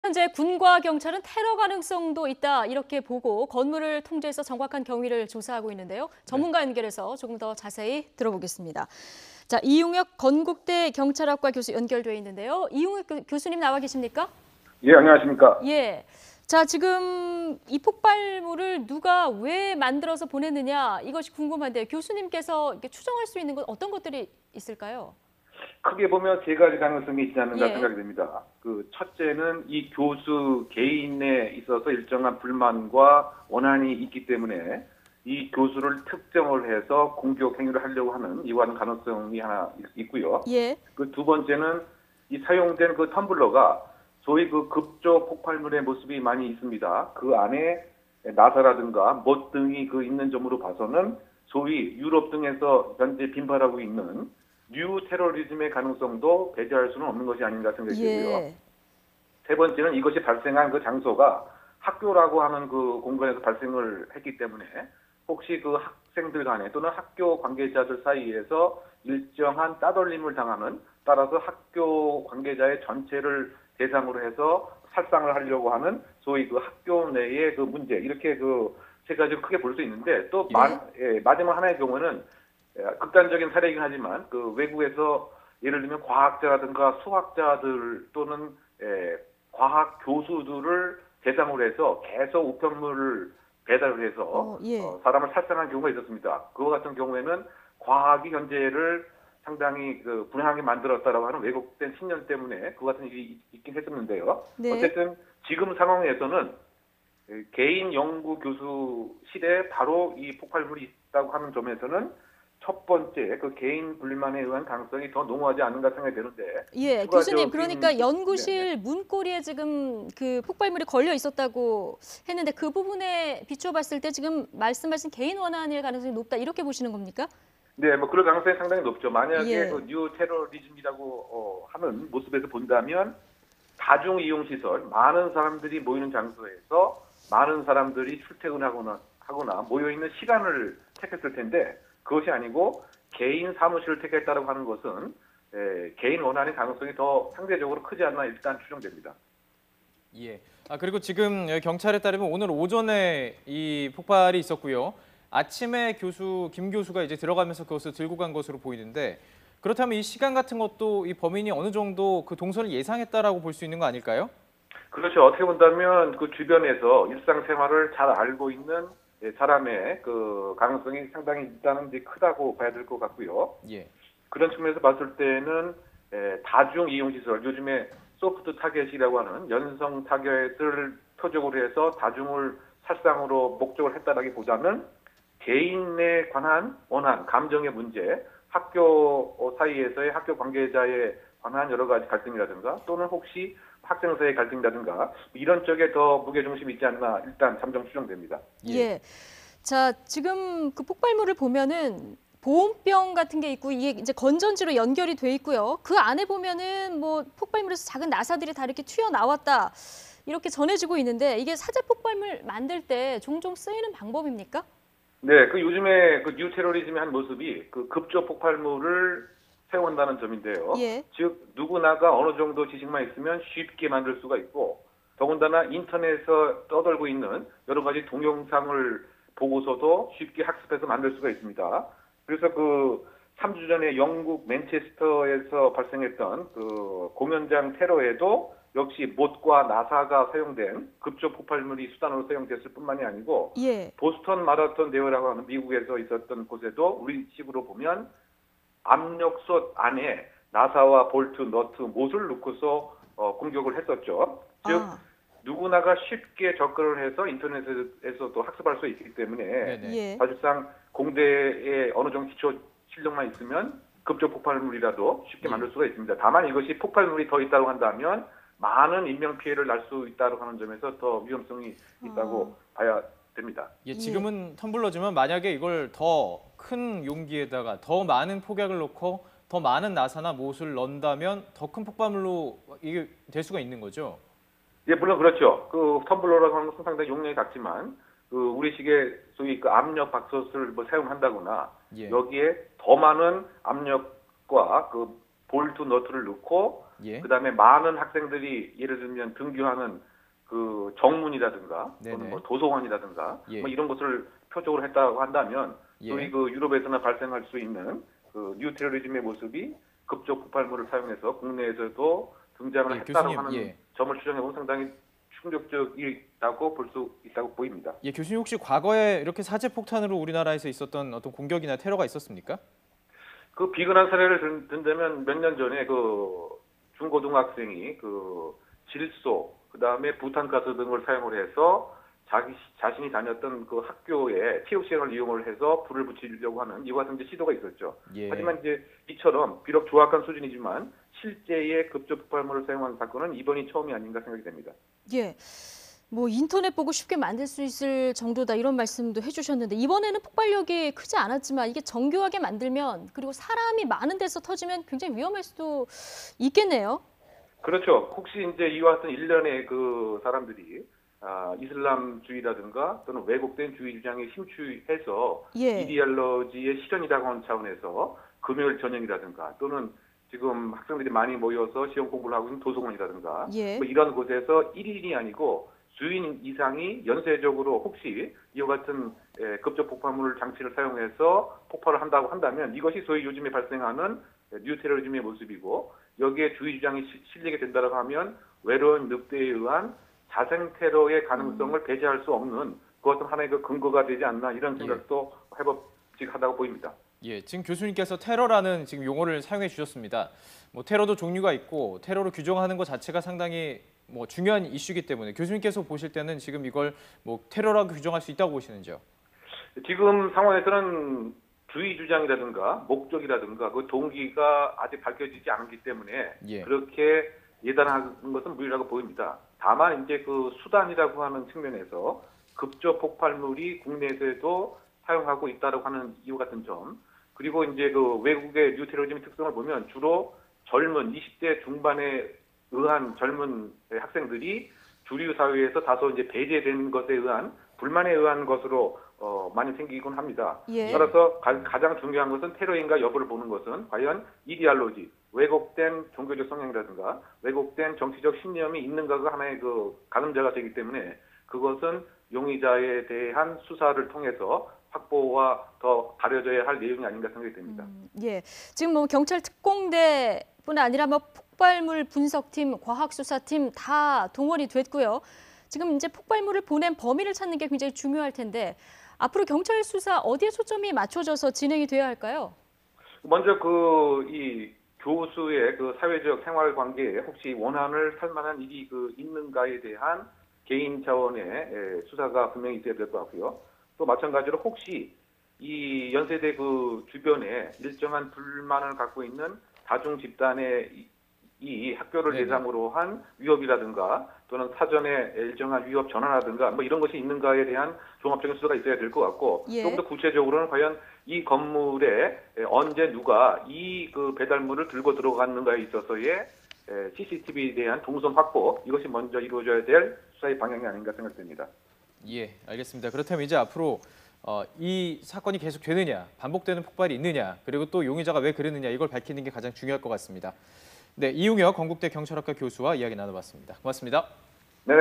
현재 군과 경찰은 테러 가능성도 있다 이렇게 보고 건물을 통제해서 정확한 경위를 조사하고 있는데요. 네. 전문가 연결해서 조금 더 자세히 들어보겠습니다. 자, 이용혁 건국대 경찰학과 교수 연결돼 있는데요. 이용혁 교수님 나와 계십니까? 예, 안녕하십니까. 예. 자, 지금 이 폭발물을 누가 왜 만들어서 보냈느냐 이것이 궁금한데 교수님께서 이렇게 추정할 수 있는 건 어떤 것들이 있을까요? 크게 보면 세 가지 가능성이 있지 않는가 예. 생각이 됩니다. 첫째는 이 교수 개인에 있어서 일정한 불만과 원한이 있기 때문에 이 교수를 특정을 해서 공격 행위를 하려고 하는 이와는 가능성이 하나 있고요. 예. 그 두 번째는 이 사용된 그 텀블러가 소위 그 급조 폭발물의 모습이 많이 있습니다. 그 안에 나사라든가 못 등이 그 있는 점으로 봐서는 소위 유럽 등에서 현재 빈발하고 있는 뉴 테러리즘의 가능성도 배제할 수는 없는 것이 아닌가 생각이 되고요. 예. 세 번째는 이것이 발생한 그 장소가 학교라고 하는 그 공간에서 발생을 했기 때문에 혹시 그 학생들 간에 또는 학교 관계자들 사이에서 일정한 따돌림을 당하는, 따라서 학교 관계자의 전체를 대상으로 해서 살상을 하려고 하는 소위 그 학교 내의 그 문제, 이렇게 그 세 가지를 크게 볼 수 있는데, 또 마지막 하나의 경우는 극단적인 사례이긴 하지만 그 외국에서 예를 들면 과학자라든가 수학자들 또는 과학 교수들을 대상으로 해서 계속 우편물을 배달을 해서 예. 사람을 살상한 경우가 있었습니다. 그와 같은 경우에는 과학이 현재를 상당히 그 불행하게 만들었다라고 하는 왜곡된 신념 때문에 그 같은 일이 있긴 했었는데요. 네. 어쨌든 지금 상황에서는 개인 연구 교수실에 바로 이 폭발물이 있다고 하는 점에서는 첫 번째 그 개인 불만에 의한 가능성이 더 농후하지 않는가 생각이 되는데. 예, 교수님, 그러니까 연구실 문고리에 지금 그 폭발물이 걸려 있었다고 했는데 그 부분에 비춰봤을 때 지금 말씀하신 개인 원한일 가능성이 높다 이렇게 보시는 겁니까? 네, 뭐 그럴 가능성이 상당히 높죠. 만약에 예. 그 뉴 테러리즘이라고 하는 모습에서 본다면 다중 이용 시설, 많은 사람들이 모이는 장소에서 많은 사람들이 출퇴근하거나 모여 있는 시간을 택했을 텐데, 그것이 아니고 개인 사무실을 택했다고 하는 것은 개인 원한의 가능성이 더 상대적으로 크지 않나 일단 추정됩니다. 예. 그리고 지금 경찰에 따르면 오늘 오전에 이 폭발이 있었고요. 아침에 김 교수가 이제 들어가면서 그것을 들고 간 것으로 보이는데, 그렇다면 이 시간 같은 것도 이 범인이 어느 정도 그 동선을 예상했다라고 볼 수 있는 거 아닐까요? 그렇죠. 어떻게 본다면 그 주변에서 일상생활을 잘 알고 있는 사람의 그 가능성이 상당히 일단은 이제 크다고 봐야 될 것 같고요. 예. 그런 측면에서 봤을 때는 다중 이용 시설, 요즘에 소프트 타겟이라고 하는 연성 타겟을 표적으로 해서 다중을 살상으로 목적을 했다라기보다는 개인에 관한 원한, 감정의 문제, 학교 사이에서의 학교 관계자에 관한 여러 가지 갈등이라든가 또는 혹시 학생 사이의 갈등이라든가 이런 쪽에 더 무게중심이 있지 않나 일단 잠정 추정됩니다. 예. 자, 지금 그 폭발물을 보면은 보온병 같은 게 있고 이게 이제 건전지로 연결이 돼 있고요. 그 안에 보면은 뭐 폭발물에서 작은 나사들이 다 이렇게 튀어나왔다 이렇게 전해지고 있는데 이게 사제 폭발물 만들 때 종종 쓰이는 방법입니까? 네, 그 요즘에 그 뉴 테러리즘의 한 모습이 그 급조 폭발물을 사용한다는 점인데요. 예. 즉 누구나가 어느 정도 지식만 있으면 쉽게 만들 수가 있고, 더군다나 인터넷에서 떠돌고 있는 여러 가지 동영상을 보고서도 쉽게 학습해서 만들 수가 있습니다. 그래서 그 3주 전에 영국 맨체스터에서 발생했던 그 공연장 테러에도 역시 못과 나사가 사용된 급조 폭발물이 수단으로 사용됐을 뿐만이 아니고, 예. 보스턴 마라톤 대회라고 하는 미국에서 있었던 곳에도 우리식으로 보면 압력솥 안에 나사와 볼트, 너트, 못을 넣고서 공격을 했었죠. 즉 누구나가 쉽게 접근을 해서 인터넷에서도 학습할 수 있기 때문에 예. 사실상 공대에 어느 정도 기초 실력만 있으면 급조 폭발물이라도 쉽게 만들 수가 있습니다. 다만 이것이 폭발물이 더 있다고 한다면 많은 인명 피해를 날 수 있다고 하는 점에서 더 위험성이 있다고 봐야 됩니다. 예, 지금은 텀블러지만 만약에 이걸 더 큰 용기에다가 더 많은 폭약을 넣고 더 많은 나사나 못을 넣는다면 더 큰 폭발물로 이게 될 수가 있는 거죠? 예, 물론 그렇죠. 그 텀블러라고 하는 것은 상당히 용량이 작지만 그 우리식의 소위 그 압력 밥솥을 뭐 사용한다거나 예. 여기에 더 많은 압력과 그 볼트 너트를 넣고 예. 그다음에 많은 학생들이 예를 들면 등교하는 그 정문이라든가 네네. 또는 뭐 도서관이라든가 예. 뭐 이런 것을 표적으로 했다고 한다면 예. 소위 그 유럽에서나 발생할 수 있는 그 뉴 테러리즘의 모습이 급적 폭발물을 사용해서 국내에서도 등장을 예, 했다고 교수님, 하는 예. 점을 추정해보면 상당히 충격적이라고 볼 수 있다고 보입니다. 예, 교수님 혹시 과거에 이렇게 사제 폭탄으로 우리나라에서 있었던 어떤 공격이나 테러가 있었습니까? 그 비근한 사례를 든다면 몇 년 전에 그 중고등학생이 그 질소, 그 다음에 부탄가스 등을 사용을 해서 자신이 다녔던 그 학교에 체육시설을 이용을 해서 불을 붙이려고 하는 이와 같은 이제 시도가 있었죠. 예. 하지만 이제 이처럼 비록 조악한 수준이지만 실제의 급적 폭발물을 사용한 사건은 이번이 처음이 아닌가 생각이 됩니다. 예. 뭐 인터넷 보고 쉽게 만들 수 있을 정도다 이런 말씀도 해주셨는데 이번에는 폭발력이 크지 않았지만 이게 정교하게 만들면 그리고 사람이 많은 데서 터지면 굉장히 위험할 수도 있겠네요. 그렇죠. 혹시 이제 이와 같은 일련의 그 사람들이 이슬람주의라든가 또는 왜곡된 주의 주장에 심취해서 예. 이데올로지의 실현이라고 하는 차원에서 금요일 저녁이라든가 또는 지금 학생들이 많이 모여서 시험 공부를 하고 있는 도서관이라든가 예. 뭐 이런 곳에서 1인이 아니고 수인 이상이 연쇄적으로 혹시 이와 같은 급적 폭발물 장치를 사용해서 폭발을 한다고 한다면 이것이 소위 요즘에 발생하는 뉴 테러리즘의 모습이고 여기에 주의 주장이 실리게 된다고 하면 외로운 늑대에 의한 자생 테러의 가능성을 배제할 수 없는 그것은 하나의 그 근거가 되지 않나 이런 생각도 해법직하다고 보입니다. 예, 지금 교수님께서 테러라는 지금 용어를 사용해 주셨습니다. 뭐 테러도 종류가 있고 테러로 규정하는 것 자체가 상당히 뭐 중요한 이슈이기 때문에 교수님께서 보실 때는 지금 이걸 뭐 테러라고 규정할 수 있다고 보시는지요? 지금 상황에서는 주의 주장이라든가 목적이라든가 그 동기가 아직 밝혀지지 않았기 때문에 예. 그렇게 예단하는 것은 무리라고 보입니다. 다만 이제 그 수단이라고 하는 측면에서 급적 폭발물이 국내에서도 사용하고 있다고 하는 이유 같은 점 그리고 이제 그 외국의 뉴 테러리즘의 특성을 보면 주로 젊은 20대 중반에 의한 젊은 학생들이 주류 사회에서 다소 이제 배제된 것에 의한 불만에 의한 것으로 많이 생기곤 합니다. 예. 따라서 가장 중요한 것은 테러인가 여부를 보는 것은 과연 이데올로지, 왜곡된 종교적 성향이라든가 왜곡된 정치적 신념이 있는가가 하나의 그 가늠자가 되기 때문에 그것은 용의자에 대한 수사를 통해서 확보와 더 가려져야 할 내용이 아닌가 생각이 됩니다. 예. 지금 뭐 경찰 특공대뿐 아니라 뭐 폭발물 분석팀, 과학수사팀 다 동원이 됐고요. 지금 이제 폭발물을 보낸 범인을 찾는 게 굉장히 중요할 텐데 앞으로 경찰 수사 어디에 초점이 맞춰져서 진행이 돼야 할까요? 먼저 이 교수의 그 사회적 생활 관계에 혹시 원한을 살 만한 일이 그 있는가에 대한 개인 차원의 수사가 분명히 있어야 될 것 같고요. 또 마찬가지로 혹시 이 연세대 그 주변에 일정한 불만을 갖고 있는 다중 집단의 이 학교를 네네. 대상으로 한 위협이라든가 또는 사전에 일정한 위협 전화라든가 뭐 이런 것이 있는가에 대한 종합적인 수사가 있어야 될 것 같고 예. 조금 더 구체적으로는 과연 이 건물에 언제 누가 이 그 배달물을 들고 들어갔는가에 있어서의 CCTV에 대한 동선 확보 이것이 먼저 이루어져야 될 수사의 방향이 아닌가 생각됩니다. 예, 알겠습니다. 그렇다면 이제 앞으로 이 사건이 계속 되느냐, 반복되는 폭발이 있느냐, 그리고 또 용의자가 왜 그랬느냐 이걸 밝히는 게 가장 중요할 것 같습니다. 네, 이웅혁 건국대 경찰학과 교수와 이야기 나눠봤습니다. 고맙습니다. 네.